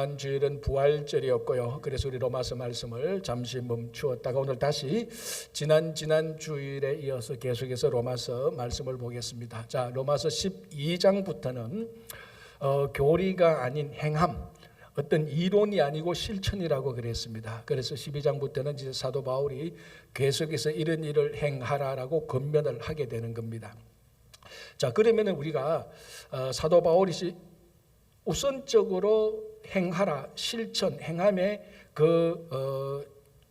지난 주일은 부활절이었고요. 그래서 우리 로마서 말씀을 잠시 멈추었다가 오늘 다시 지난 주일에 이어서 계속해서 로마서 말씀을 보겠습니다. 자, 로마서 12장부터는 교리가 아닌 행함, 어떤 이론이 아니고 실천이라고 그랬습니다. 그래서 12장부터는 이제 사도 바울이 계속해서 이런 일을 행하라라고 권면을 하게 되는 겁니다. 자, 그러면은 우리가 사도 바울이 우선적으로 행하라, 실천, 행함의 그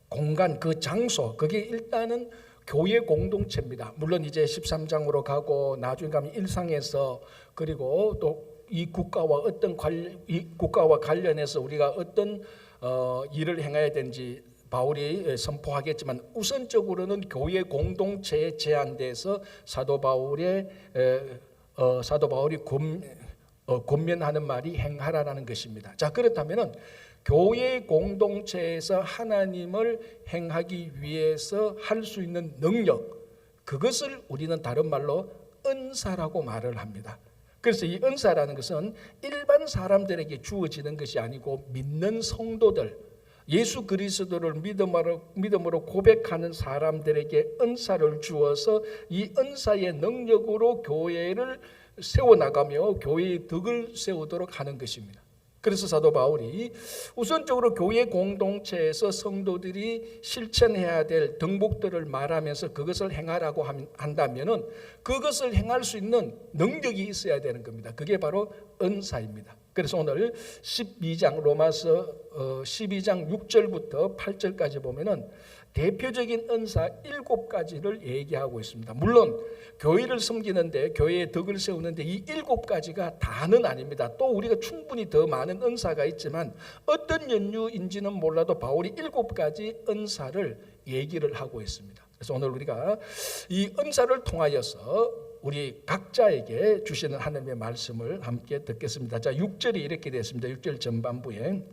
공간, 그 장소, 그게 일단은 교회 공동체입니다. 물론 이제 13장으로 가고 나중에 가면 일상에서, 그리고 또 이 국가와 국가와 관련해서 우리가 어떤 일을 행해야 되는지 바울이 선포하겠지만, 우선적으로는 교회 공동체에 제한돼서 사도 바울이 권면하는 말이 행하라라는 것입니다. 자, 그렇다면은 교회 공동체에서 하나님을 행하기 위해서 할 수 있는 능력, 그것을 우리는 다른 말로 은사라고 말을 합니다. 그래서 이 은사라는 것은 일반 사람들에게 주어지는 것이 아니고 믿는 성도들, 예수 그리스도를 믿음으로 고백하는 사람들에게 은사를 주어서 이 은사의 능력으로 교회를 세워나가며 교회의 덕을 세우도록 하는 것입니다. 그래서 사도 바울이 우선적으로 교회 공동체에서 성도들이 실천해야 될 덕목들을 말하면서 그것을 행하라고 한다면은 그것을 행할 수 있는 능력이 있어야 되는 겁니다. 그게 바로 은사입니다. 그래서 오늘 12장 로마서 12장 6절부터 8절까지 보면은 대표적인 은사 7가지를 얘기하고 있습니다. 물론 교회를 섬기는데, 교회의 덕을 세우는데 이 7가지가 다는 아닙니다. 또 우리가 충분히 더 많은 은사가 있지만 어떤 연유인지는 몰라도 바울이 7가지 은사를 얘기를 하고 있습니다. 그래서 오늘 우리가 이 은사를 통하여서 우리 각자에게 주시는 하나님의 말씀을 함께 듣겠습니다. 자, 6절이 이렇게 되어 있습니다. 6절 전반부에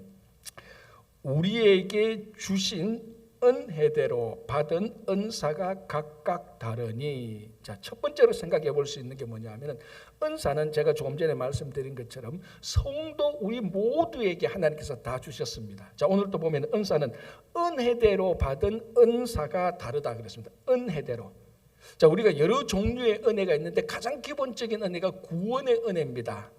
우리에게 주신 은혜대로 받은 은사가 각각 다르니. 자, 첫 번째로 생각해 볼 수 있는 게 뭐냐면, 은사는 제가 조금 전에 말씀드린 것처럼 성도 우리 모두에게 하나님께서 다 주셨습니다. 자, 오늘도 보면 은사는 은혜대로 받은 은사가 다르다 그랬습니다. 은혜대로. 자, 우리가 여러 종류의 은혜가 있는데 가장 기본적인 은혜가 구원의 은혜입니다.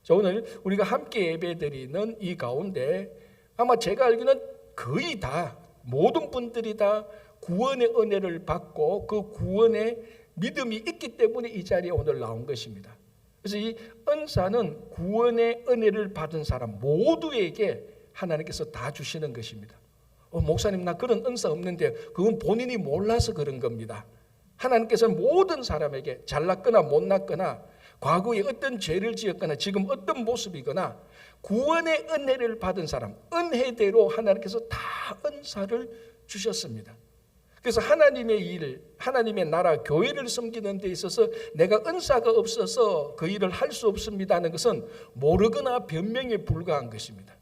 자, 오늘 우리가 함께 예배드리는 이 가운데 아마 제가 알기로는 거의 다, 모든 분들이 다 구원의 은혜를 받고 그 구원의 믿음이 있기 때문에 이 자리에 오늘 나온 것입니다. 그래서 이 은사는 구원의 은혜를 받은 사람 모두에게 하나님께서 다 주시는 것입니다. 목사님, 나 그런 은사 없는데, 그건 본인이 몰라서 그런 겁니다. 하나님께서는 모든 사람에게 잘났거나 못났거나 과거에 어떤 죄를 지었거나 지금 어떤 모습이거나 구원의 은혜를 받은 사람, 은혜대로 하나님께서 다 은사를 주셨습니다. 그래서 하나님의 일, 하나님의 나라, 교회를 섬기는 데 있어서 내가 은사가 없어서 그 일을 할 수 없습니다는 것은 모르거나 변명에 불과한 것입니다.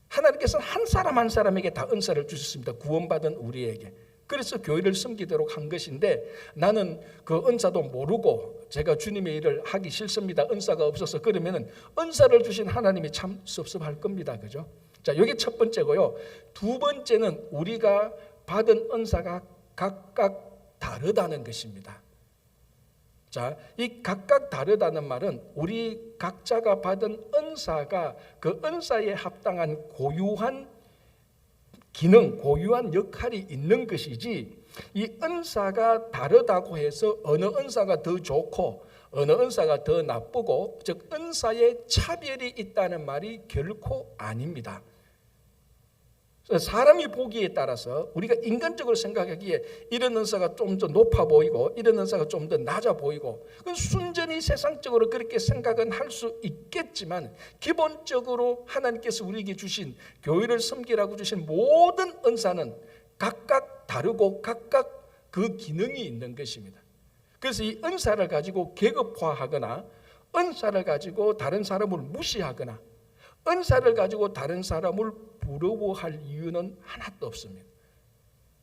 하나님께서는 한 사람 한 사람에게 다 은사를 주셨습니다. 구원받은 우리에게. 그래서 교회를 섬기도록 한 것인데, 나는 그 은사도 모르고 제가 주님의 일을 하기 싫습니다, 은사가 없어서, 그러면은 은사를 주신 하나님이 참 섭섭할 겁니다. 그죠? 자, 이게 첫 번째고요. 두 번째는 우리가 받은 은사가 각각 다르다는 것입니다. 자, 이 각각 다르다는 말은 우리 각자가 받은 은사가 그 은사에 합당한 고유한 기능, 고유한 역할이 있는 것이지, 이 은사가 다르다고 해서 어느 은사가 더 좋고 어느 은사가 더 나쁘고, 즉 은사에 차별이 있다는 말이 결코 아닙니다. 사람이 보기에 따라서 우리가 인간적으로 생각하기에 이런 은사가 좀 더 높아 보이고 이런 은사가 좀 더 낮아 보이고, 순전히 세상적으로 그렇게 생각은 할 수 있겠지만, 기본적으로 하나님께서 우리에게 주신, 교회를 섬기라고 주신 모든 은사는 각각 다르고 각각 그 기능이 있는 것입니다. 그래서 이 은사를 가지고 계급화하거나, 은사를 가지고 다른 사람을 무시하거나, 은사를 가지고 다른 사람을 부러워할 이유는 하나도 없습니다.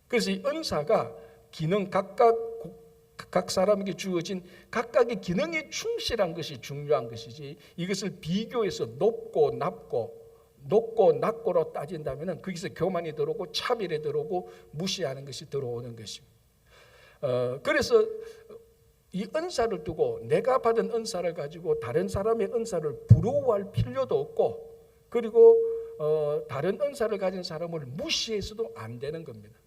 그래서 이 은사가 기능, 각 사람에게 주어진 각각의 기능에 충실한 것이 중요한 것이지, 이것을 비교해서 높고 낮고 높고 낮고로 따진다면 거기서 교만이 들어오고 차별이 들어오고 무시하는 것이 들어오는 것입니다. 그래서 이 은사를 두고 내가 받은 은사를 가지고 다른 사람의 은사를 부러워할 필요도 없고, 그리고 다른 은사를 가진 사람을 무시해서도 안 되는 겁니다.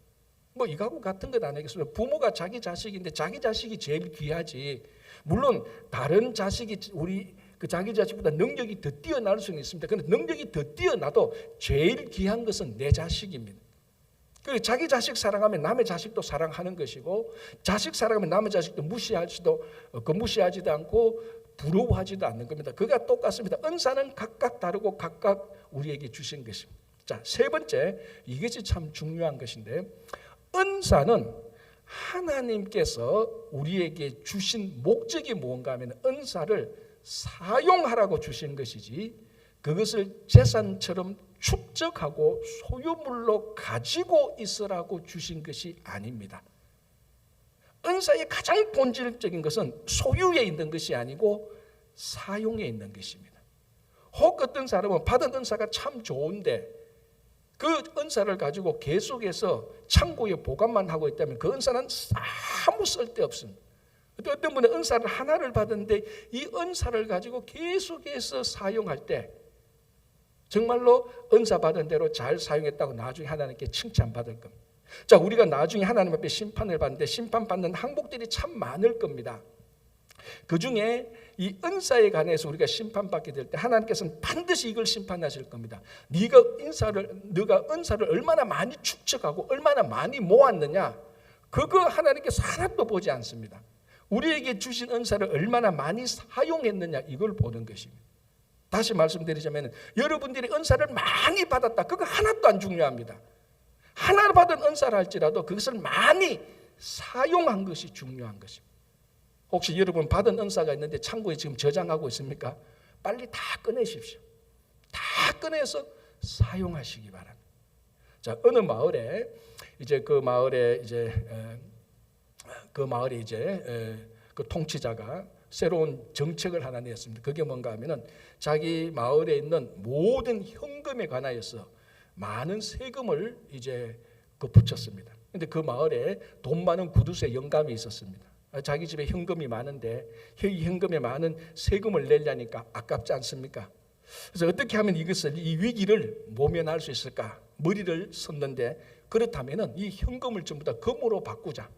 뭐 이거하고 같은 것 아니겠습니까? 부모가 자기 자식인데 자기 자식이 제일 귀하지. 물론 다른 자식이 우리 그 자기 자식보다 능력이 더 뛰어날 수는 있습니다. 그런데 능력이 더 뛰어나도 제일 귀한 것은 내 자식입니다. 그리고 자기 자식 사랑하면 남의 자식도 사랑하는 것이고, 자식 사랑하면 남의 자식도 무시하지도 않고 부러워하지도 않는 겁니다. 그가 똑같습니다. 은사는 각각 다르고 각각 우리에게 주신 것입니다. 자, 세 번째, 이것이 참 중요한 것인데, 은사는 하나님께서 우리에게 주신 목적이 무언가 하면 은사를 사용하라고 주신 것이지, 그것을 재산처럼 축적하고 소유물로 가지고 있으라고 주신 것이 아닙니다. 은사의 가장 본질적인 것은 소유에 있는 것이 아니고 사용에 있는 것입니다. 혹 어떤 사람은 받은 은사가 참 좋은데 그 은사를 가지고 계속해서 창고에 보관만 하고 있다면 그 은사는 아무 쓸데없습니다. 어떤 분은 은사를 하나를 받았는데 이 은사를 가지고 계속해서 사용할 때 정말로 은사 받은 대로 잘 사용했다고 나중에 하나님께 칭찬받을 겁니다. 자, 우리가 나중에 하나님 앞에 심판을 받는데 심판받는 항목들이 참 많을 겁니다. 그 중에 이 은사에 관해서 우리가 심판받게 될 때 하나님께서는 반드시 이걸 심판하실 겁니다. 네가 은사를 얼마나 많이 축적하고 얼마나 많이 모았느냐, 그거 하나님께서 하나도 보지 않습니다. 우리에게 주신 은사를 얼마나 많이 사용했느냐, 이걸 보는 것입니다. 다시 말씀드리자면 여러분들이 은사를 많이 받았다, 그거 하나도 안 중요합니다. 하나 받은 은사를 할지라도 그것을 많이 사용한 것이 중요한 것입니다. 혹시 여러분 받은 은사가 있는데 창고에 지금 저장하고 있습니까? 빨리 다 꺼내십시오. 다 꺼내서 사용하시기 바랍니다. 자, 어느 마을에 이제 그 마을에 그 통치자가 새로운 정책을 하나 냈습니다. 그게 뭔가 하면은 자기 마을에 있는 모든 현금에 관하여서 많은 세금을 이제 붙였습니다. 근데 그 마을에 돈 많은 구두쇠 영감이 있었습니다. 자기 집에 현금이 많은데 이 현금에 많은 세금을 내려니까 아깝지 않습니까? 그래서 어떻게 하면 이 위기를 모면할 수 있을까? 머리를 썼는데, 그렇다면은 이 현금을 전부 다 금으로 바꾸자.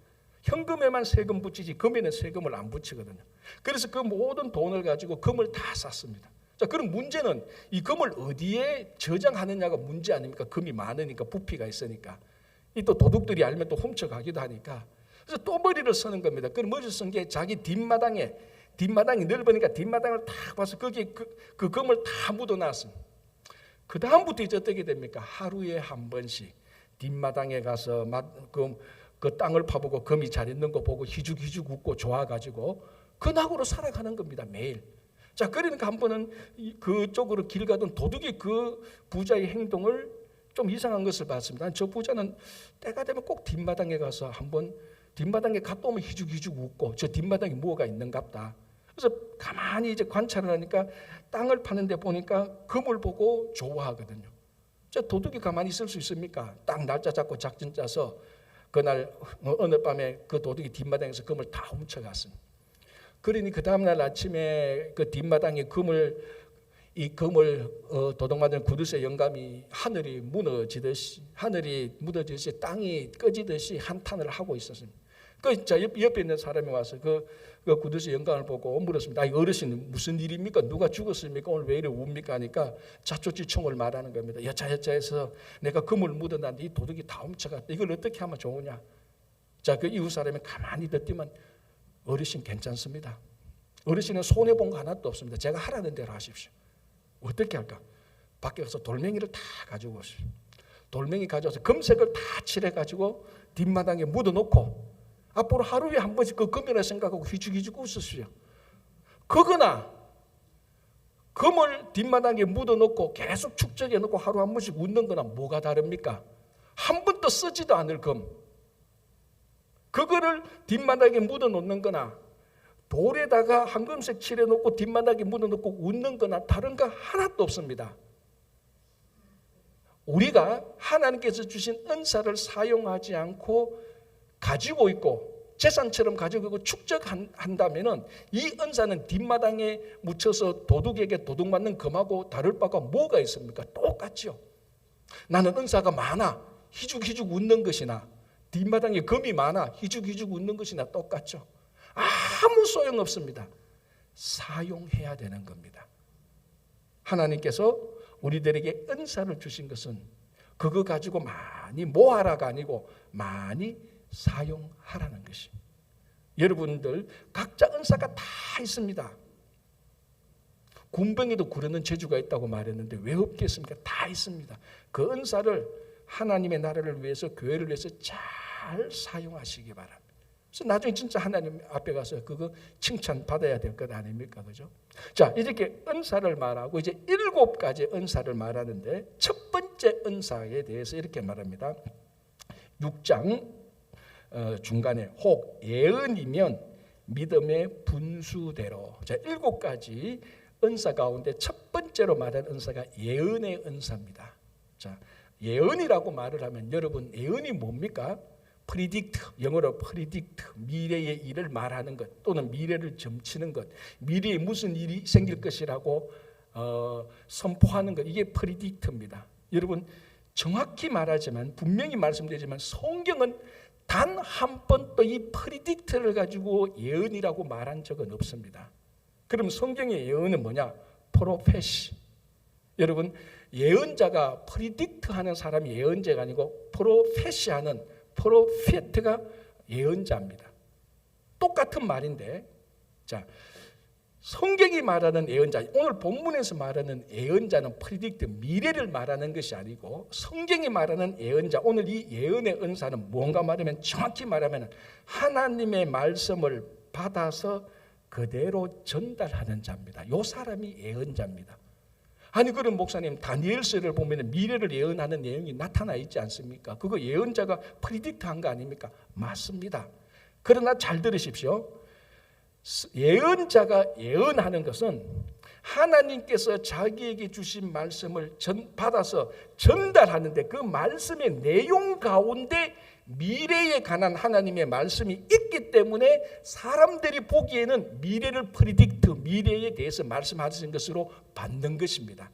현금에만 세금 붙이지 금에는 세금을 안 붙이거든요. 그래서 그 모든 돈을 가지고 금을 다 샀습니다. 자, 그럼 문제는 이 금을 어디에 저장하느냐가 문제 아닙니까? 금이 많으니까, 부피가 있으니까. 이 또 도둑들이 알면 또 훔쳐가기도 하니까. 그래서 또 머리를 쓰는 겁니다. 그 머리를 쓴 게 자기 뒷마당이 넓으니까 뒷마당을 딱 봐서 거기에 그 금을 다 묻어놨습니다. 그 다음부터 이제 어떻게 됩니까? 하루에 한 번씩 뒷마당에 가서 그 땅을 파보고 금이 잘 있는 거 보고 희죽희죽 웃고 좋아가지고 그 낙으로 살아가는 겁니다, 매일. 자, 그러니까 한 번은 그쪽으로 길 가던 도둑이 그 부자의 행동을 좀 이상한 것을 봤습니다. 저 부자는 때가 되면 꼭 뒷마당에 가서 한번 뒷마당에 갔다 오면 희죽희죽 웃고 저 뒷마당에 뭐가 있는갑다. 그래서 가만히 이제 관찰을 하니까 땅을 파는데 보니까 금을 보고 좋아하거든요. 저 도둑이 가만히 있을 수 있습니까? 딱 날짜 잡고 작전 짜서 그날 어느 밤에 그 도둑이 뒷마당에서 금을 다 훔쳐갔습니다. 그러니 그 다음날 아침에 그 뒷마당에 금을 도둑맞은 구두쇠 영감이 하늘이 무너지듯이 땅이 꺼지듯이 한탄을 하고 있었습니다. 옆에 있는 사람이 와서 그 구두쇠 영감을 보고 물었습니다. 어르신 무슨 일입니까? 누가 죽었습니까? 오늘 왜 이래 웁니까? 하니까 자초지총을 말하는 겁니다. 여차여차해서 내가 금을 묻어놨는데 이 도둑이 다 훔쳐갔다. 이걸 어떻게 하면 좋으냐? 자, 그 이웃 사람이 가만히 듣더만 어르신 괜찮습니다. 어르신은 손해본 거 하나도 없습니다. 제가 하라는 대로 하십시오. 어떻게 할까? 밖에 가서 돌멩이를 다 가지고 오십시오. 돌멩이 가져와서 금색을 다 칠해가지고 뒷마당에 묻어놓고 앞으로 하루에 한 번씩 그 금이라 생각하고 휘죽휘죽 웃으십시오. 그거나 금을 뒷마당에 묻어놓고 계속 축적해놓고 하루 한 번씩 웃는 거나 뭐가 다릅니까? 한 번도 쓰지도 않을 금, 그거를 뒷마당에 묻어놓는 거나 돌에다가 황금색 칠해놓고 뒷마당에 묻어놓고 웃는 거나 다른 거 하나도 없습니다. 우리가 하나님께서 주신 은사를 사용하지 않고 가지고 있고 재산처럼 가지고 있고 축적한다면 이 은사는 뒷마당에 묻혀서 도둑에게 도둑맞는 금하고 다를 바가 뭐가 있습니까? 똑같죠. 나는 은사가 많아 희죽희죽 웃는 것이나 뒷마당에 금이 많아 희죽희죽 웃는 것이나 똑같죠. 아무 소용없습니다. 사용해야 되는 겁니다. 하나님께서 우리들에게 은사를 주신 것은 그거 가지고 많이 모아라가 아니고 많이 사용하라는 것입니다. 여러분들 각자 은사가 다 있습니다. 군뱅이도 구르는 재주가 있다고 말했는데 왜 없겠습니까? 다 있습니다. 그 은사를 하나님의 나라를 위해서 교회를 위해서 잘 사용하시기 바랍니다. 그래서 나중에 진짜 하나님 앞에 가서 그거 칭찬 받아야 될 것 아닙니까? 그죠? 자, 이렇게 은사를 말하고 이제 7가지 은사를 말하는데 첫 번째 은사에 대해서 이렇게 말합니다. 6장 중간에 혹 예언이면 믿음의 분수대로. 자, 7가지 은사 가운데 첫 번째로 말하는 은사가 예언의 은사입니다. 자, 예언이라고 말을 하면 여러분 예언이 뭡니까? 프리딕트, 영어로 프리딕트, 미래의 일을 말하는 것 또는 미래를 점치는 것, 미래에 무슨 일이 생길 것이라고 선포하는 것, 이게 프리딕트입니다. 여러분 정확히 말하지만 분명히 말씀드리지만 성경은 단 한 번도 이 프리딕트를 가지고 예언이라고 말한 적은 없습니다. 그럼 성경의 예언은 뭐냐? 프로페시. 여러분 예언자가 프리딕트 하는 사람이 예언자가 아니고 프로페시 하는 프로페트가 예언자입니다. 똑같은 말인데, 자, 성경이 말하는 예언자, 오늘 본문에서 말하는 예언자는 프리딕트, 미래를 말하는 것이 아니고 성경이 말하는 예언자, 오늘 이 예언의 은사는 뭔가 말하면 정확히 말하면 하나님의 말씀을 받아서 그대로 전달하는 자입니다. 이 사람이 예언자입니다. 아니 그럼 목사님 다니엘서를 보면 미래를 예언하는 내용이 나타나 있지 않습니까? 그거 예언자가 프리딕트한 거 아닙니까? 맞습니다. 그러나 잘 들으십시오. 예언자가 예언하는 것은 하나님께서 자기에게 주신 말씀을 받아서 전달하는데 그 말씀의 내용 가운데 미래에 관한 하나님의 말씀이 있기 때문에 사람들이 보기에는 미래를 프리딕트, 미래에 대해서 말씀하신 것으로 받는 것입니다.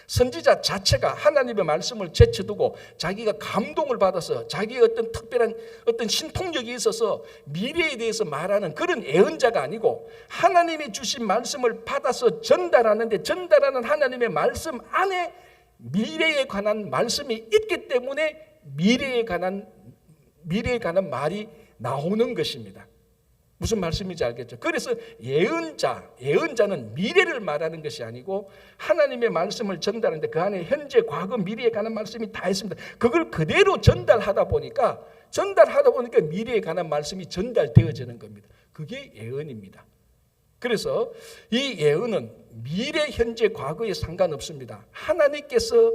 선지자 자체가 하나님의 말씀을 제쳐두고 자기가 감동을 받아서 자기의 어떤 특별한 어떤 신통력이 있어서 미래에 대해서 말하는 그런 예언자가 아니고 하나님이 주신 말씀을 받아서 전달하는데 전달하는 하나님의 말씀 안에 미래에 관한 말씀이 있기 때문에 미래에 관한 말이 나오는 것입니다. 무슨 말씀인지 알겠죠? 그래서 예언자는 미래를 말하는 것이 아니고 하나님의 말씀을 전달하는데 그 안에 현재, 과거, 미래에 관한 말씀이 다 있습니다. 그걸 그대로 전달하다 보니까 미래에 관한 말씀이 전달되어지는 겁니다. 그게 예언입니다. 그래서 이 예언은 미래, 현재, 과거에 상관없습니다. 하나님께서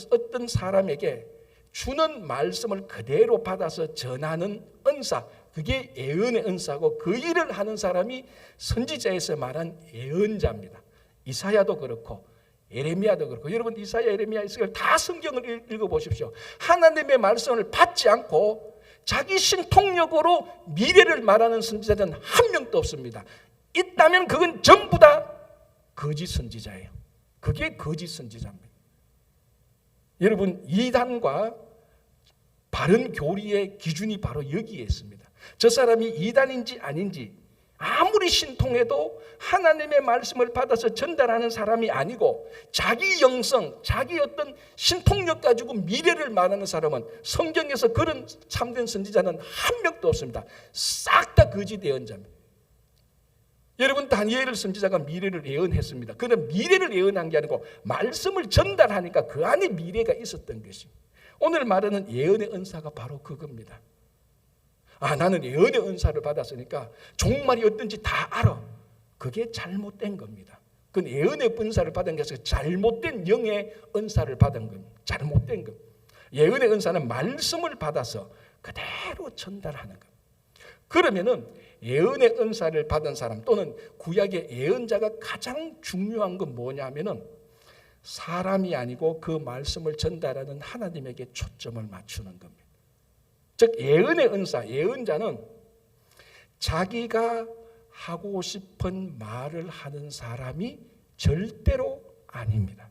어떤 사람에게 주는 말씀을 그대로 받아서 전하는 은사, 그게 예언의 은사고 그 일을 하는 사람이 선지자에서 말한 예언자입니다. 이사야도 그렇고 예레미야도 그렇고 여러분 이사야, 예레미야, 이스라엘 다 성경을 읽어보십시오. 하나님의 말씀을 받지 않고 자기 신통력으로 미래를 말하는 선지자는 한 명도 없습니다. 있다면 그건 전부 다 거짓 선지자예요. 그게 거짓 선지자입니다. 여러분 이단과 바른 교리의 기준이 바로 여기에 있습니다. 저 사람이 이단인지 아닌지 아무리 신통해도 하나님의 말씀을 받아서 전달하는 사람이 아니고 자기 영성, 자기 어떤 신통력 가지고 미래를 말하는 사람은 성경에서 그런 참된 선지자는 한 명도 없습니다. 싹 다 거짓 예언자입니다. 여러분 다니엘 선지자가 미래를 예언했습니다. 그는 미래를 예언한 게 아니고 말씀을 전달하니까 그 안에 미래가 있었던 것입니다. 오늘 말하는 예언의 은사가 바로 그겁니다. 나는 예언의 은사를 받았으니까 종말이 어떤지 다 알아. 그게 잘못된 겁니다. 그건 예언의 은사를 받은 게 아니라 잘못된 영의 은사를 받은 겁니다. 잘못된 것. 예언의 은사는 말씀을 받아서 그대로 전달하는 것. 그러면은 예언의 은사를 받은 사람 또는 구약의 예언자가 가장 중요한 건 뭐냐면은 사람이 아니고 그 말씀을 전달하는 하나님에게 초점을 맞추는 겁니다. 즉 예언의 은사, 예언자는 자기가 하고 싶은 말을 하는 사람이 절대로 아닙니다.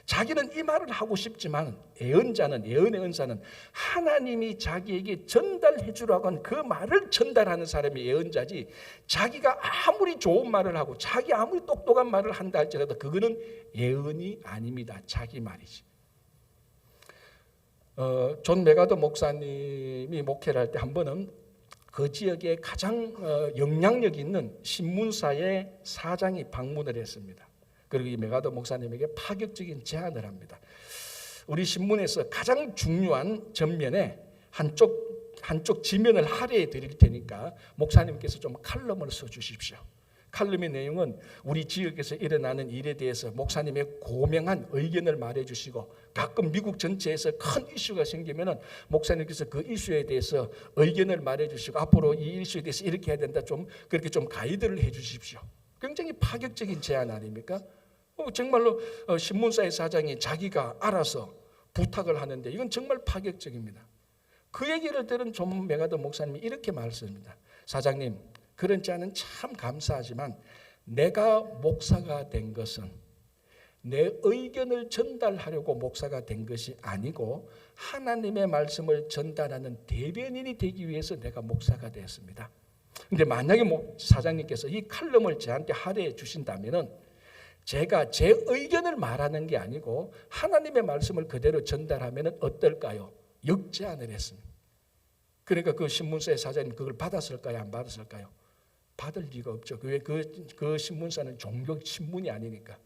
자기는 이 말을 하고 싶지만 예언자는, 예언의 은사는 하나님이 자기에게 전달해 주라고 한 그 말을 전달하는 사람이 예언자지, 자기가 아무리 좋은 말을 하고 자기 아무리 똑똑한 말을 한다 할지라도 그거는 예언이 아닙니다. 자기 말이지. 존 메가더 목사님이 목회를 할 때 한 번은 그 지역에 가장 영향력 있는 신문사의 사장이 방문을 했습니다. 그리고 이 메가더 목사님에게 파격적인 제안을 합니다. 우리 신문에서 가장 중요한 전면에 한쪽 지면을 할애해 드릴 테니까 목사님께서 좀 칼럼을 써주십시오. 칼럼의 내용은 우리 지역에서 일어나는 일에 대해서 목사님의 고명한 의견을 말해주시고, 가끔 미국 전체에서 큰 이슈가 생기면 목사님께서 그 이슈에 대해서 의견을 말해주시고 앞으로 이 이슈에 대해서 이렇게 해야 된다, 좀 그렇게 좀 가이드를 해주십시오. 굉장히 파격적인 제안 아닙니까? 정말로 신문사의 사장이 자기가 알아서 부탁을 하는데 이건 정말 파격적입니다. 그 얘기를 들은 존 메가더 목사님이 이렇게 말씀합니다. 사장님, 그런 제안은 참 감사하지만 내가 목사가 된 것은 내 의견을 전달하려고 목사가 된 것이 아니고 하나님의 말씀을 전달하는 대변인이 되기 위해서 내가 목사가 되었습니다. 그런데 만약에 사장님께서 이 칼럼을 저한테 할애해 주신다면 제가 제 의견을 말하는 게 아니고 하나님의 말씀을 그대로 전달하면 어떨까요? 역제안을 했습니다. 그러니까 그 신문사의 사장님 그걸 받았을까요? 안 받았을까요? 받을 리가 없죠. 그 신문사는 종교 신문이 아니니까.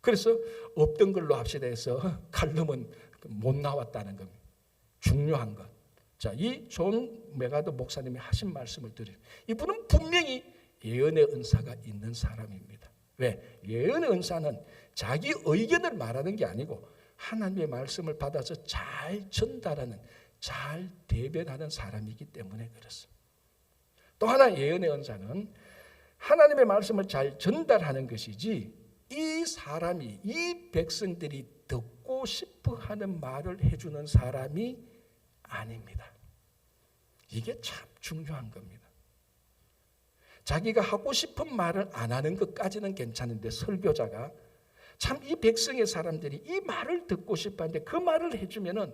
그래서 없던 걸로 합시다 해서 칼럼은 못 나왔다는 겁니다. 중요한 것. 자, 이 존 메가더 목사님이 하신 말씀을 드려요. 이분은 분명히 예언의 은사가 있는 사람입니다. 왜? 예언의 은사는 자기 의견을 말하는 게 아니고 하나님의 말씀을 받아서 잘 전달하는, 잘 대변하는 사람이기 때문에 그렇습니다. 또 하나 예언의 은사는 하나님의 말씀을 잘 전달하는 것이지 이 사람이, 이 백성들이 듣고 싶어 하는 말을 해주는 사람이 아닙니다. 이게 참 중요한 겁니다. 자기가 하고 싶은 말을 안 하는 것까지는 괜찮은데 설교자가 참 이 백성의 사람들이 이 말을 듣고 싶어 하는데 그 말을 해주면은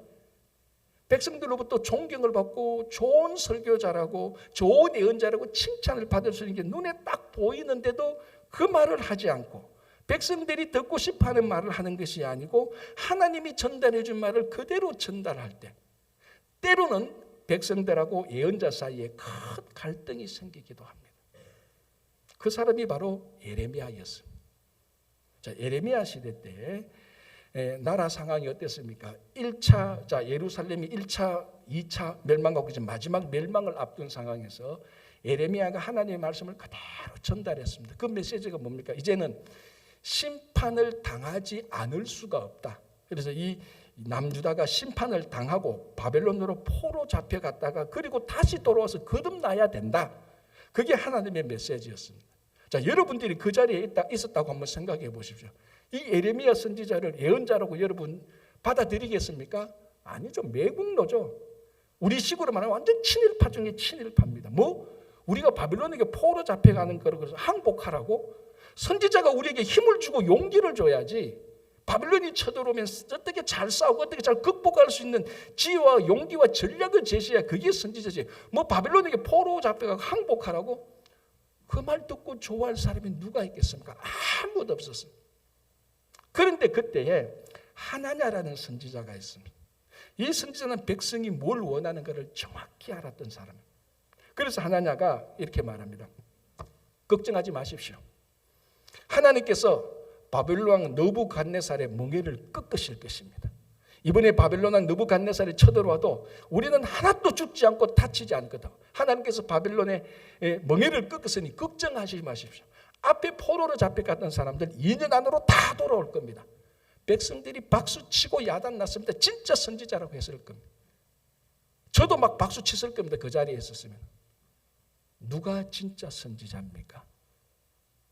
백성들로부터 존경을 받고 좋은 설교자라고 좋은 예언자라고 칭찬을 받을 수 있는 게 눈에 딱 보이는데도 그 말을 하지 않고 백성들이 듣고 싶어하는 말을 하는 것이 아니고 하나님이 전달해 준 말을 그대로 전달할 때 때로는 백성들하고 예언자 사이에 큰 갈등이 생기기도 합니다. 그 사람이 바로 예레미야였습니다. 자, 예레미야 시대 때 나라 상황이 어땠습니까? 1차, 자, 예루살렘이 1차, 2차 멸망하고 이제 마지막 멸망을 앞둔 상황에서 예레미야가 하나님의 말씀을 그대로 전달했습니다. 그 메시지가 뭡니까? 이제는 심판을 당하지 않을 수가 없다. 그래서 이 남유다가 심판을 당하고 바벨론으로 포로 잡혀갔다가 그리고 다시 돌아와서 거듭나야 된다. 그게 하나님의 메시지였습니다. 자, 여러분들이 그 자리에 있었다고 한번 생각해 보십시오. 이 예레미야 선지자를 예언자라고 여러분 받아들이겠습니까? 아니죠. 매국노죠. 우리 식으로 말하면 완전 친일파 중에 친일파입니다. 우리가 바빌론에게 포로 잡혀가는 거로 그래서 항복하라고? 선지자가 우리에게 힘을 주고 용기를 줘야지. 바빌론이 쳐들어오면 어떻게 잘 싸우고 어떻게 잘 극복할 수 있는 지혜와 용기와 전략을 제시해야 그게 선지자지. 바빌론에게 포로 잡혀가고 항복하라고? 그 말 듣고 좋아할 사람이 누가 있겠습니까? 아무도 없었어요. 그런데 그때에 하나냐라는 선지자가 있습니다. 이 선지자는 백성이 뭘 원하는가를 정확히 알았던 사람입니다. 그래서 하나냐가 이렇게 말합니다. 걱정하지 마십시오. 하나님께서 바벨론 왕 느부갓네살의 멍에를 꺾으실 것입니다. 이번에 바벨론 왕 느부갓네살이 쳐들어와도 우리는 하나도 죽지 않고 다치지 않거든. 하나님께서 바벨론의 멍에를 꺾으시니 걱정하지 마십시오. 앞에 포로로 잡혀갔던 사람들 2년 안으로 다 돌아올 겁니다. 백성들이 박수치고 야단났습니다. 진짜 선지자라고 했을 겁니다. 저도 막 박수 쳤을 겁니다. 그 자리에 있었으면. 누가 진짜 선지자입니까?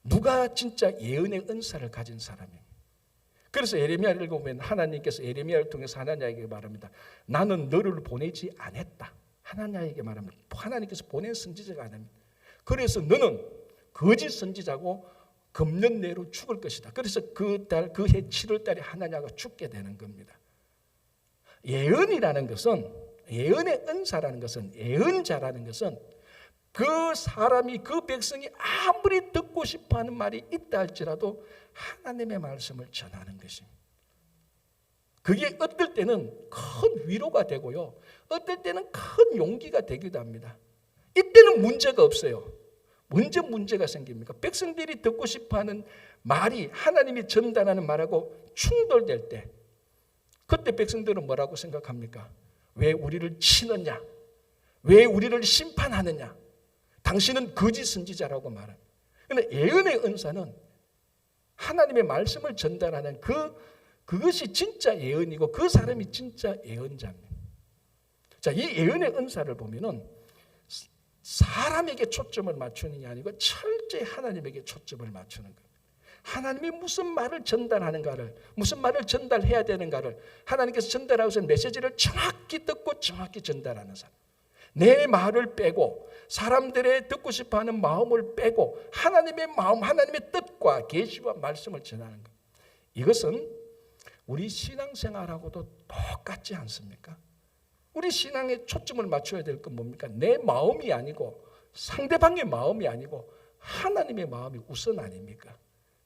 누가 진짜 예언의 은사를 가진 사람입니까? 그래서 예레미야를 읽어보면 하나님께서 예레미야를 통해서 하나냐에게 말합니다. 나는 너를 보내지 않았다. 하나냐에게 말합니다. 하나님께서 보낸 선지자가 아닙니다. 그래서 너는 거짓 선지자고 금년 내로 죽을 것이다. 그래서 그 해 7월 달에 하나냐가 죽게 되는 겁니다. 예언이라는 것은, 예언의 은사라는 것은, 예언자라는 것은 그 사람이, 그 백성이 아무리 듣고 싶어하는 말이 있다 할지라도 하나님의 말씀을 전하는 것입니다. 그게 어떨 때는 큰 위로가 되고요, 어떨 때는 큰 용기가 되기도 합니다. 이때는 문제가 없어요. 언제 문제가 생깁니까? 백성들이 듣고 싶어하는 말이 하나님이 전달하는 말하고 충돌될 때, 그때 백성들은 뭐라고 생각합니까? 왜 우리를 치느냐? 왜 우리를 심판하느냐? 당신은 거짓 선지자라고 말합니다. 그런데 예언의 은사는 하나님의 말씀을 전달하는 그것이 진짜 예언이고 그 사람이 진짜 예언자입니다. 자, 이 예언의 은사를 보면은 사람에게 초점을 맞추는 게 아니고 철저히 하나님에게 초점을 맞추는 거예요. 하나님이 무슨 말을 전달하는가를, 무슨 말을 전달해야 되는가를 하나님께서 전달하고서 메시지를 정확히 듣고 정확히 전달하는 사람. 내 말을 빼고 사람들의 듣고 싶어하는 마음을 빼고 하나님의 마음, 하나님의 뜻과 계시와 말씀을 전하는 것. 이것은 우리 신앙생활하고도 똑같지 않습니까? 우리 신앙에 초점을 맞춰야 될 건 뭡니까? 내 마음이 아니고 상대방의 마음이 아니고 하나님의 마음이 우선 아닙니까?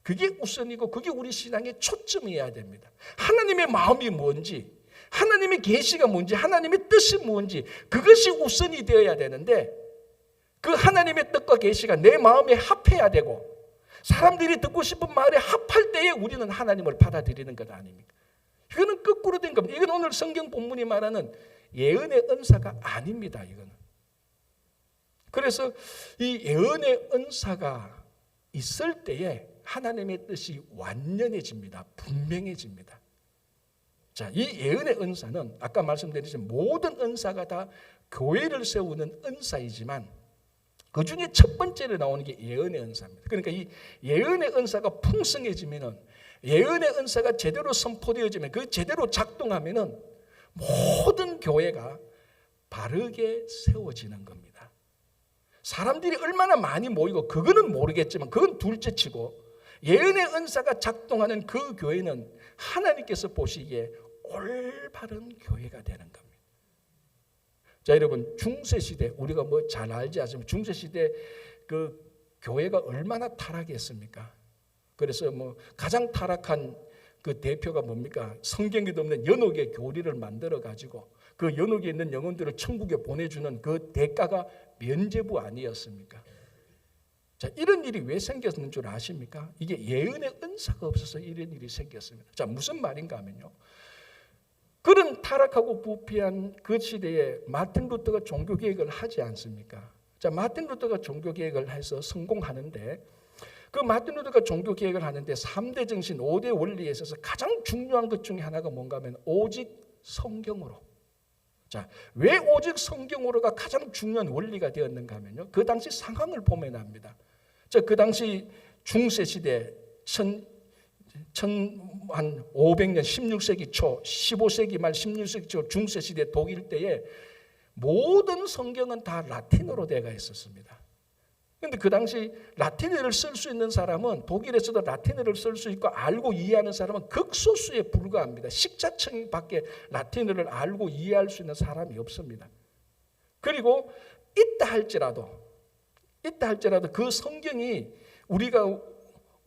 그게 우선이고 그게 우리 신앙의 초점이어야 됩니다. 하나님의 마음이 뭔지, 하나님의 계시가 뭔지, 하나님의 뜻이 뭔지, 그것이 우선이 되어야 되는데 그 하나님의 뜻과 계시가 내 마음에 합해야 되고 사람들이 듣고 싶은 말에 합할 때에 우리는 하나님을 받아들이는 것 아닙니까? 이거는 거꾸로 된 겁니다. 이건 오늘 성경 본문이 말하는 예언의 은사가 아닙니다. 이거는. 그래서 이 예언의 은사가 있을 때에 하나님의 뜻이 완연해집니다. 분명해집니다. 자, 이 예언의 은사는 아까 말씀드렸지만 모든 은사가 다 교회를 세우는 은사이지만 그 중에 첫 번째로 나오는 게 예언의 은사입니다. 그러니까 이 예언의 은사가 풍성해지면은, 예언의 은사가 제대로 선포되어지면, 그 제대로 작동하면은 모든 교회가 바르게 세워지는 겁니다. 사람들이 얼마나 많이 모이고 그거는 모르겠지만 그건 둘째치고 예언의 은사가 작동하는 그 교회는 하나님께서 보시기에 올바른 교회가 되는 겁니다. 자, 여러분, 중세시대 우리가 뭐 잘 알지 않습니까? 중세시대 그 교회가 얼마나 타락했습니까? 그래서 뭐 가장 타락한 그 대표가 뭡니까? 성경에도 없는 연옥의 교리를 만들어 가지고 그 연옥에 있는 영혼들을 천국에 보내주는 그 대가가 면죄부 아니었습니까? 자, 이런 일이 왜 생겼는 줄 아십니까? 이게 예언의 은사가 없어서 이런 일이 생겼습니다. 자, 무슨 말인가 하면요, 그런 타락하고 부패한 그 시대에 마틴 루터가 종교개혁을 하지 않습니까? 자, 마틴 루터가 종교개혁을 해서 성공하는데 그 마틴 루터가 종교개혁을 하는데 3대 정신 5대 원리에 있어서 가장 중요한 것 중에 하나가 뭔가 하면 오직 성경으로. 자, 왜 오직 성경으로가 가장 중요한 원리가 되었는가 하면요, 그 당시 상황을 보면 압니다. 자, 그 당시 중세시대 한 500년 16세기 초 15세기 말 16세기 초 중세시대 독일 때에 모든 성경은 다 라틴어로 되어 있었습니다. 그런데 그 당시 라틴어를 쓸 수 있는 사람은, 독일에서도 라틴어를 쓸 수 있고 알고 이해하는 사람은 극소수에 불과합니다. 식자층밖에 라틴어를 알고 이해할 수 있는 사람이 없습니다. 그리고 있다 할지라도 그 성경이 우리가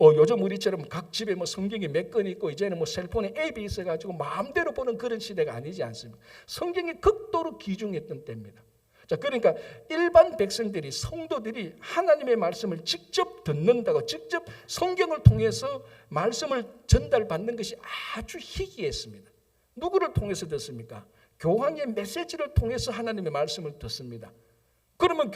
요즘 우리처럼 각 집에 뭐 성경이 몇 권 있고 이제는 뭐 셀폰에 앱이 있어가지고 마음대로 보는 그런 시대가 아니지 않습니까? 성경이 극도로 귀중했던 때입니다. 자, 그러니까 일반 백성들이, 성도들이 하나님의 말씀을 직접 듣는다고, 직접 성경을 통해서 말씀을 전달받는 것이 아주 희귀했습니다. 누구를 통해서 듣습니까? 교황의 메시지를 통해서 하나님의 말씀을 듣습니다. 그러면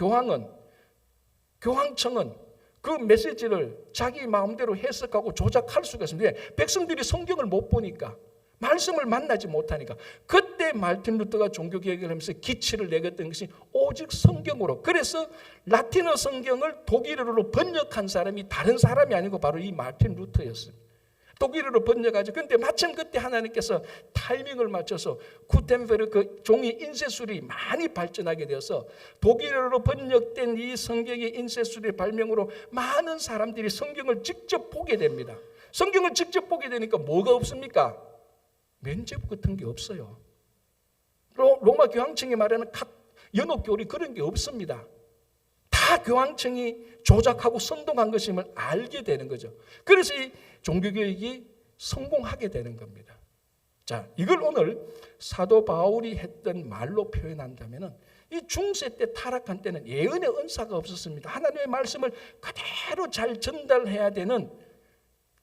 교황청은 그 메시지를 자기 마음대로 해석하고 조작할 수가 있습니다. 백성들이 성경을 못 보니까, 말씀을 만나지 못하니까. 그때 마틴 루터가 종교개혁을 하면서 기치를 내렸던 것이 오직 성경으로. 그래서 라틴어 성경을 독일어로 번역한 사람이 다른 사람이 아니고 바로 이 마틴 루터였습니다. 독일어로 번역하죠. 그런데 마침 그때 하나님께서 타이밍을 맞춰서 구텐베르 그 종이 인쇄술이 많이 발전하게 되어서 독일어로 번역된 이 성경의 인쇄술의 발명으로 많은 사람들이 성경을 직접 보게 됩니다. 성경을 직접 보게 되니까 뭐가 없습니까? 면죄부 같은 게 없어요. 로마 교황청이 말하는 연옥교리 그런 게 없습니다. 다 교황청이 조작하고 선동한 것임을 알게 되는 거죠. 그래서 이 종교개혁이 성공하게 되는 겁니다. 자, 이걸 오늘 사도 바울이 했던 말로 표현한다면 이 중세 때 타락한 때는 예언의 은사가 없었습니다. 하나님의 말씀을 그대로 잘 전달해야 되는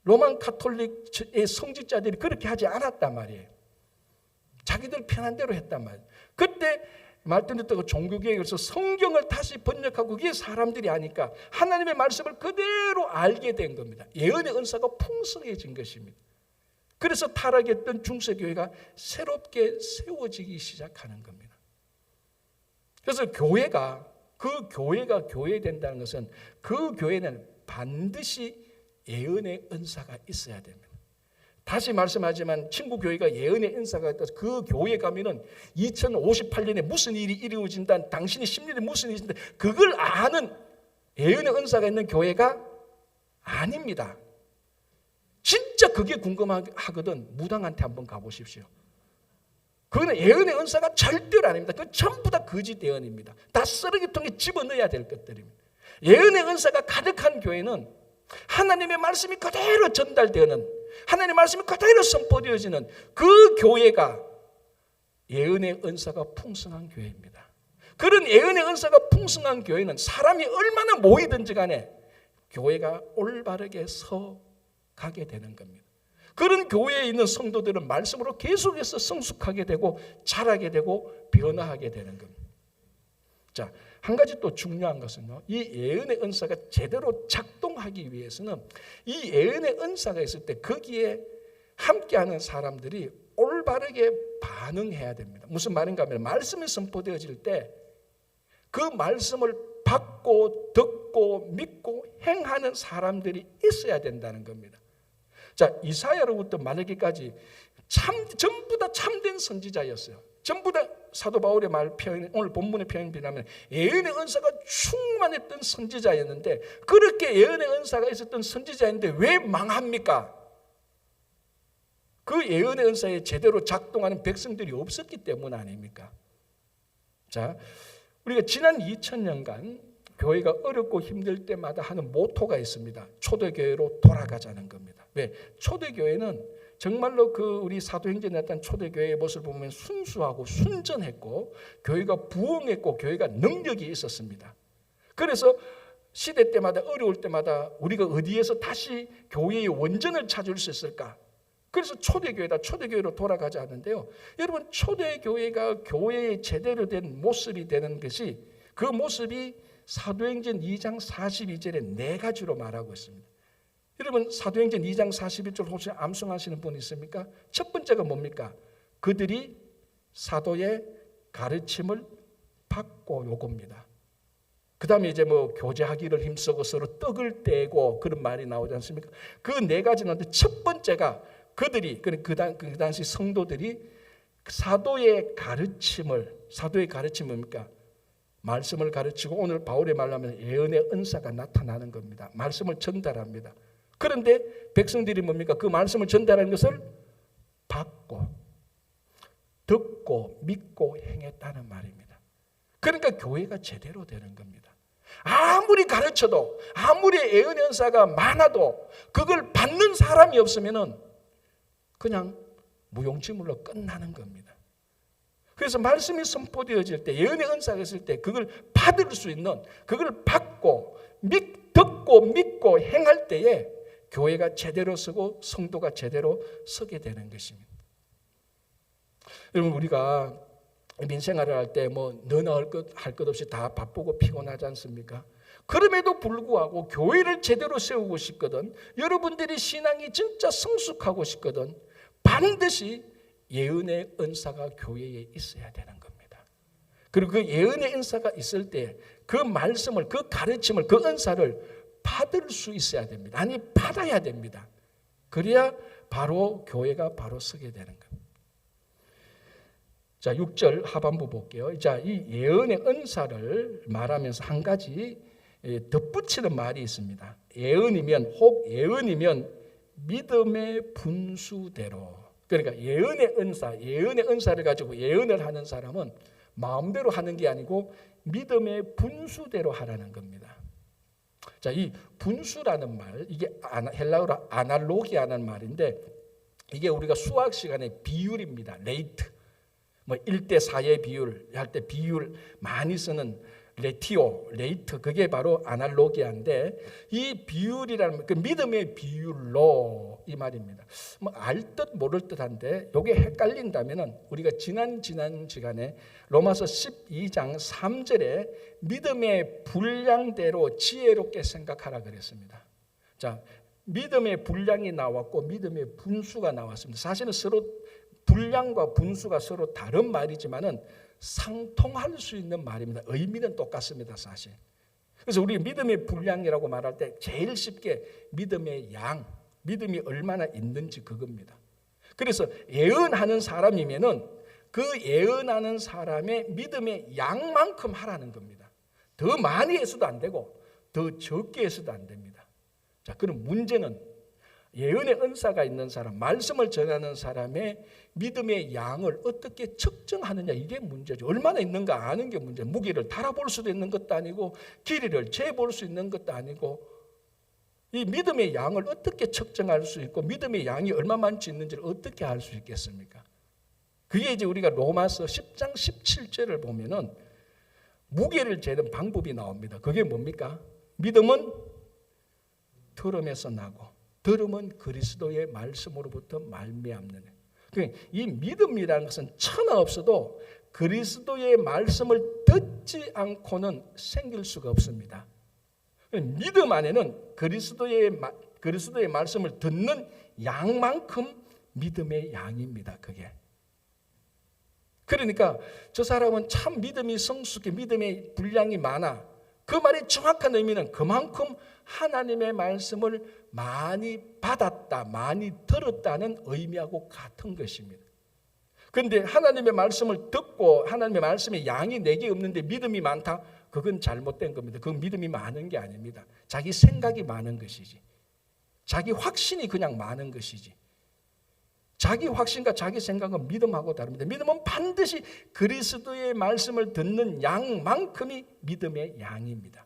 로만 카톨릭의 성직자들이 그렇게 하지 않았단 말이에요. 자기들 편한 대로 했단 말이에요. 그때 말씀 듣고 종교개혁에서 성경을 다시 번역하고 그게 사람들이 하니까 하나님의 말씀을 그대로 알게 된 겁니다. 예언의 은사가 풍성해진 것입니다. 그래서 타락했던 중세교회가 새롭게 세워지기 시작하는 겁니다. 그래서 그 교회가 교회된다는 것은 그 교회는 반드시 예언의 은사가 있어야 됩니다. 다시 말씀하지만 친구 교회가 예언의 은사가 있다서 그 교회 가면은 2058년에 무슨 일이 이루어진다, 당신이 10년에 무슨 일이 있는데 그걸 아는 예언의 은사가 있는 교회가 아닙니다. 진짜 그게 궁금하거든 무당한테 한번 가보십시오. 그거는 예언의 은사가 절대로 아닙니다. 그건 전부 다 거짓 예언입니다. 다 쓰레기통에 집어넣어야 될 것들입니다. 예언의 은사가 가득한 교회는 하나님의 말씀이 그대로 전달되는, 하나님의 말씀이 그대로 선포되어지는 그 교회가 예언의 은사가 풍성한 교회입니다. 그런 예언의 은사가 풍성한 교회는 사람이 얼마나 모이든지 간에 교회가 올바르게 서가게 되는 겁니다. 그런 교회에 있는 성도들은 말씀으로 계속해서 성숙하게 되고 자라게 되고 변화하게 되는 겁니다. 자, 한 가지 또 중요한 것은요, 이 예언의 은사가 제대로 작동하기 위해서는 이 예언의 은사가 있을 때 거기에 함께하는 사람들이 올바르게 반응해야 됩니다. 무슨 말인가 하면 말씀이 선포되어질 때 그 말씀을 받고 듣고 믿고 행하는 사람들이 있어야 된다는 겁니다. 자, 이사야로부터 말라기까지 전부 다 참된 선지자였어요. 전부 다 사도 바울의 말 표현, 오늘 본문의 표현에 비하면 예언의 은사가 충만했던 선지자였는데, 그렇게 예언의 은사가 있었던 선지자인데 왜 망합니까? 그 예언의 은사에 제대로 작동하는 백성들이 없었기 때문 아닙니까? 자, 우리가 지난 2000년간 교회가 어렵고 힘들 때마다 하는 모토가 있습니다. 초대교회로 돌아가자는 겁니다. 왜? 초대교회는 정말로 우리 사도행전에 나타난 초대교회의 모습을 보면 순수하고 순전했고 교회가 부흥했고 교회가 능력이 있었습니다. 그래서 시대 때마다 어려울 때마다 우리가 어디에서 다시 교회의 원전을 찾을 수 있을까? 그래서 초대교회로 돌아가지 않는데요. 여러분, 초대교회가 교회의 제대로 된 모습이 되는 것이, 그 모습이 사도행전 2장 42절에 네 가지로 말하고 있습니다. 여러분, 사도행전 2장 41절 혹시 암송하시는 분 있습니까? 첫 번째가 뭡니까? 그들이 사도의 가르침을 받고 요겁니다. 그 다음에 이제 교제하기를 힘쓰고 서로 떡을 떼고 그런 말이 나오지 않습니까? 그 네 가지 나오는데 첫 번째가 그들이, 그 당시 성도들이 사도의 가르침은 뭡니까? 말씀을 가르치고, 오늘 바울의 말로 하면 예언의 은사가 나타나는 겁니다. 말씀을 전달합니다. 그런데 백성들이 뭡니까? 그 말씀을 전달하는 것을 받고 듣고 믿고 행했다는 말입니다. 그러니까 교회가 제대로 되는 겁니다. 아무리 가르쳐도, 아무리 예언의 은사가 많아도 그걸 받는 사람이 없으면은 그냥 무용지물로 끝나는 겁니다. 그래서 말씀이 선포되어질 때, 예언의 은사가 있을 때 그걸 받을 수 있는, 그걸 받고 듣고 믿고 행할 때에 교회가 제대로 서고 성도가 제대로 서게 되는 것입니다. 여러분, 우리가 민생활을 할 때 너나 할 것 없이 다 바쁘고 피곤하지 않습니까? 그럼에도 불구하고 교회를 제대로 세우고 싶거든, 여러분들이 신앙이 진짜 성숙하고 싶거든, 반드시 예언의 은사가 교회에 있어야 되는 겁니다. 그리고 그 예언의 은사가 있을 때 그 말씀을, 그 가르침을, 그 은사를 받을 수 있어야 됩니다. 아니, 받아야 됩니다. 그래야 바로 교회가 바로 서게 되는 겁니다. 자, 6절 하반부 볼게요. 자, 이 예언의 은사를 말하면서 한 가지 덧붙이는 말이 있습니다. 예언이면 믿음의 분수대로. 그러니까 예언의 은사를 가지고 예언을 하는 사람은 마음대로 하는 게 아니고 믿음의 분수대로 하라는 겁니다. 자, 이 분수라는 말, 이게 헬라어로 아날로기아는 말인데, 이게 우리가 수학 시간에 비율입니다. 레이트. 1대4의 비율 할 때 비율 많이 쓰는 레이트, 그게 바로 아날로기아인데, 이 비율이라는 그 믿음의 비율로 이 말입니다. 알 듯 모를 듯한데 이게 헷갈린다면은 우리가 지난 시간에 로마서 12장 3절에 믿음의 분량대로 지혜롭게 생각하라 그랬습니다. 자, 믿음의 분량이 나왔고 믿음의 분수가 나왔습니다. 사실은 서로 분량과 분수가 서로 다른 말이지만은 상통할 수 있는 말입니다. 의미는 똑같습니다, 사실. 그래서 우리 믿음의 분량이라고 말할 때 제일 쉽게 믿음의 양, 믿음이 얼마나 있는지 그겁니다. 그래서 예언하는 사람이면은 그 예언하는 사람의 믿음의 양만큼 하라는 겁니다. 더 많이 해서도 안 되고 더 적게 해서도 안 됩니다. 자, 그럼 문제는 예언의 은사가 있는 사람, 말씀을 전하는 사람의 믿음의 양을 어떻게 측정하느냐, 이게 문제죠. 얼마나 있는가 아는 게 문제예요. 무게를 달아볼 수도 있는 것도 아니고 길이를 재볼 수 있는 것도 아니고, 이 믿음의 양을 어떻게 측정할 수 있고 믿음의 양이 얼마만치 있는지를 어떻게 알 수 있겠습니까? 그게 이제 우리가 로마서 10장 17절을 보면은 무게를 재는 방법이 나옵니다. 그게 뭡니까? 믿음은 들음에서 나고 들음은 그리스도의 말씀으로부터 말미암는. 이 믿음이라는 것은 천하 없어도 그리스도의 말씀을 듣지 않고는 생길 수가 없습니다. 믿음 안에는 그리스도의 말씀을 듣는 양만큼 믿음의 양입니다. 그게. 그러니까 저 사람은 참 믿음이 성숙해, 믿음의 분량이 많아. 그 말의 정확한 의미는 그만큼 하나님의 말씀을 많이 받았다, 많이 들었다는 의미하고 같은 것입니다. 그런데 하나님의 말씀을 듣고 하나님의 말씀의 양이 내게 없는데 믿음이 많다? 그건 잘못된 겁니다. 그건 믿음이 많은 게 아닙니다. 자기 생각이 많은 것이지. 자기 확신이 그냥 많은 것이지. 자기 확신과 자기 생각은 믿음하고 다릅니다. 믿음은 반드시 그리스도의 말씀을 듣는 양만큼이 믿음의 양입니다.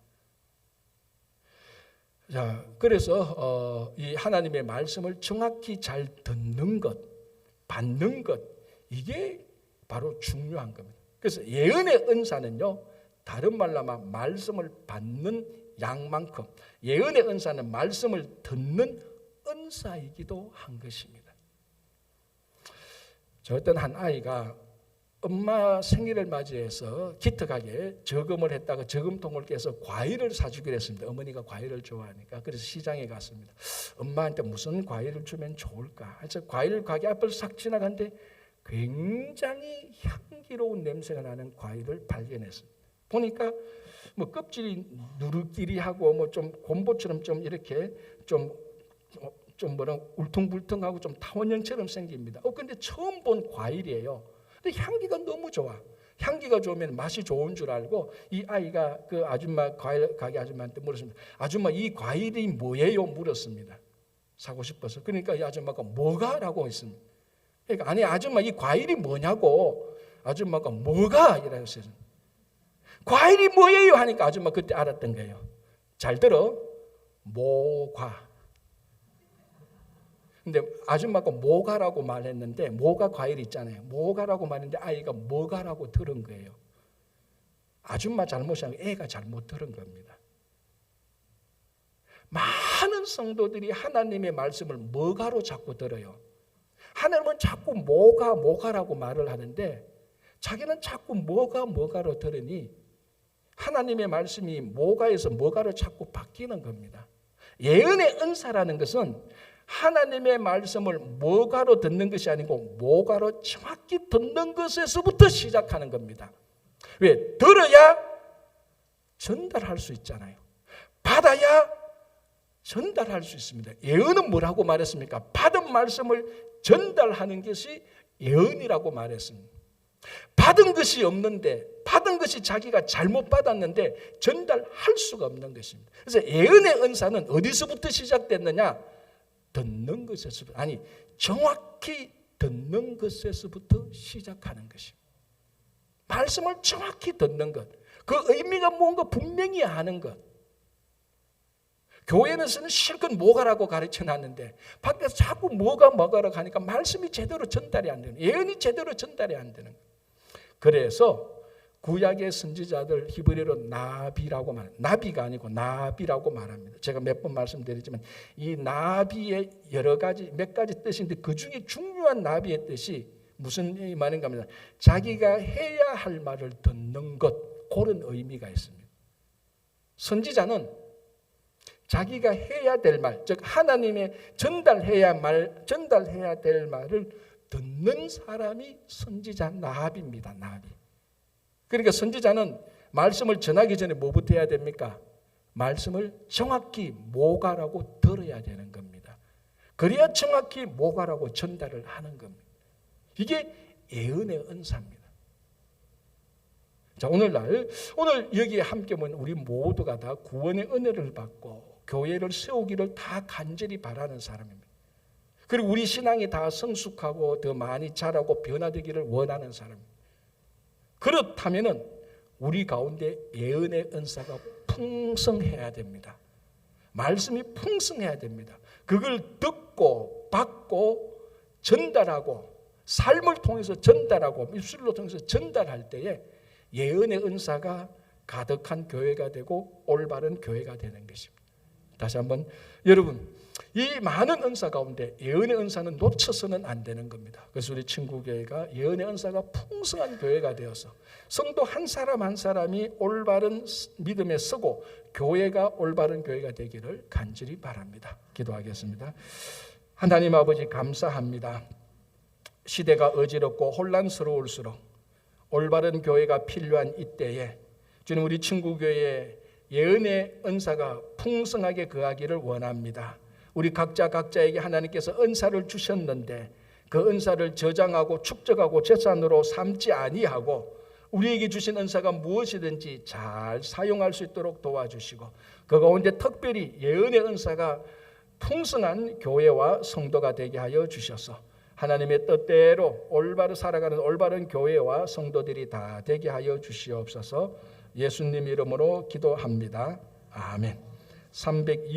자, 그래서 이 하나님의 말씀을 정확히 잘 듣는 것, 받는 것, 이게 바로 중요한 겁니다. 그래서 예언의 은사는요, 다른 말로 하면 말씀을 받는 양만큼, 예언의 은사는 말씀을 듣는 은사이기도 한 것입니다. 저 어떤 한 아이가 엄마 생일을 맞이해서 기특하게 저금을 했다가 저금통을 깨서 과일을 사주기로 했습니다. 어머니가 과일을 좋아하니까. 그래서 시장에 갔습니다. 엄마한테 무슨 과일을 주면 좋을까? 그래서 과일 가게 앞을 싹 지나갔는데 굉장히 향기로운 냄새가 나는 과일을 발견했습니다. 보니까 뭐 껍질이 누르끼리하고 뭐 좀 곰보처럼 좀 이렇게 좀 뭐라 울퉁불퉁하고 좀 타원형처럼 생깁니다. 근데 처음 본 과일이에요. 근데 향기가 너무 좋아. 향기가 좋으면 맛이 좋은 줄 알고 이 아이가 그 아줌마 과일 가게 아줌마한테 물었습니다. 아줌마 이 과일이 뭐예요? 물었습니다. 사고 싶어서. 그러니까 이 아줌마가 뭐가? 라고 했습니다. 그러니까 아니 아줌마 이 과일이 뭐냐고. 아줌마가 뭐가? 이라고 했어요. 과일이 뭐예요? 하니까 아줌마 그때 알았던 거예요. 잘 들어. 모과. 근데 아줌마가 모가라고 말했는데 모가 과일 있잖아요. 모가라고 말했는데 아이가 뭐가라고 들은 거예요. 아줌마 잘못이 아니고 애가 잘못 들은 겁니다. 많은 성도들이 하나님의 말씀을 뭐가로 자꾸 들어요. 하나님은 자꾸 뭐가라고 말을 하는데 자기는 자꾸 뭐가로 들으니 하나님의 말씀이 뭐가에서 뭐가로 자꾸 바뀌는 겁니다. 예언의 은사라는 것은 하나님의 말씀을 뭐가로 듣는 것이 아니고 뭐가로 정확히 듣는 것에서부터 시작하는 겁니다. 왜? 들어야 전달할 수 있잖아요. 받아야 전달할 수 있습니다. 예언은 뭐라고 말했습니까? 받은 말씀을 전달하는 것이 예언이라고 말했습니다. 받은 것이 없는데, 받은 것이 자기가 잘못 받았는데 전달할 수가 없는 것입니다. 그래서 예언의 은사는 어디서부터 시작됐느냐? 듣는 것에서부터, 아니 정확히 듣는 것에서부터 시작하는 것입니다. 말씀을 정확히 듣는 것, 그 의미가 뭔가 분명히 아는 것. 교회에서는 실컷 뭐가라고 가르쳐놨는데 밖에서 자꾸 뭐가라고 하니까 말씀이 제대로 전달이 안 되는, 예언이 제대로 전달이 안 되는 거예요. 그래서 구약의 선지자들 히브리어로 나비라고 말합니다. 나비가 아니고 나비라고 말합니다. 제가 몇 번 말씀드리지만 이 나비의 여러 가지, 몇 가지 뜻인데 그 중에 중요한 나비의 뜻이 무슨 말인가 하면 자기가 해야 할 말을 듣는 것, 그런 의미가 있습니다. 선지자는 자기가 해야 될 말, 즉 하나님의 전달해야 될 말을 듣는 사람이 선지자 나비입니다. 나비. 그러니까 선지자는 말씀을 전하기 전에 뭐부터 해야 됩니까? 말씀을 정확히 뭐가라고 들어야 되는 겁니다. 그래야 정확히 뭐가라고 전달을 하는 겁니다. 이게 예언의 은사입니다. 자, 오늘 여기에 함께 모인 우리 모두가 다 구원의 은혜를 받고 교회를 세우기를 다 간절히 바라는 사람입니다. 그리고 우리 신앙이 다 성숙하고 더 많이 자라고 변화되기를 원하는 사람입니다. 그렇다면은 우리 가운데 예언의 은사가 풍성해야 됩니다. 말씀이 풍성해야 됩니다. 그걸 듣고 받고 전달하고 삶을 통해서 전달하고 입술로 통해서 전달할 때에 예언의 은사가 가득한 교회가 되고 올바른 교회가 되는 것입니다. 다시 한번, 여러분, 이 많은 은사 가운데 예언의 은사는 놓쳐서는 안 되는 겁니다. 그래서 우리 친구교회가 예언의 은사가 풍성한 교회가 되어서 성도 한 사람 한 사람이 올바른 믿음에 서고 교회가 올바른 교회가 되기를 간절히 바랍니다. 기도하겠습니다. 하나님 아버지, 감사합니다. 시대가 어지럽고 혼란스러울수록 올바른 교회가 필요한 이때에 주님, 우리 친구교회에 예언의 은사가 풍성하게 거하기를 원합니다. 우리 각자에게 하나님께서 은사를 주셨는데 그 은사를 저장하고 축적하고 재산으로 삼지 아니하고 우리에게 주신 은사가 무엇이든지 잘 사용할 수 있도록 도와주시고 그 가운데 특별히 예언의 은사가 풍성한 교회와 성도가 되게 하여 주셔서 하나님의 뜻대로 올바로 살아가는 올바른 교회와 성도들이 다 되게 하여 주시옵소서. 예수님 이름으로 기도합니다. 아멘.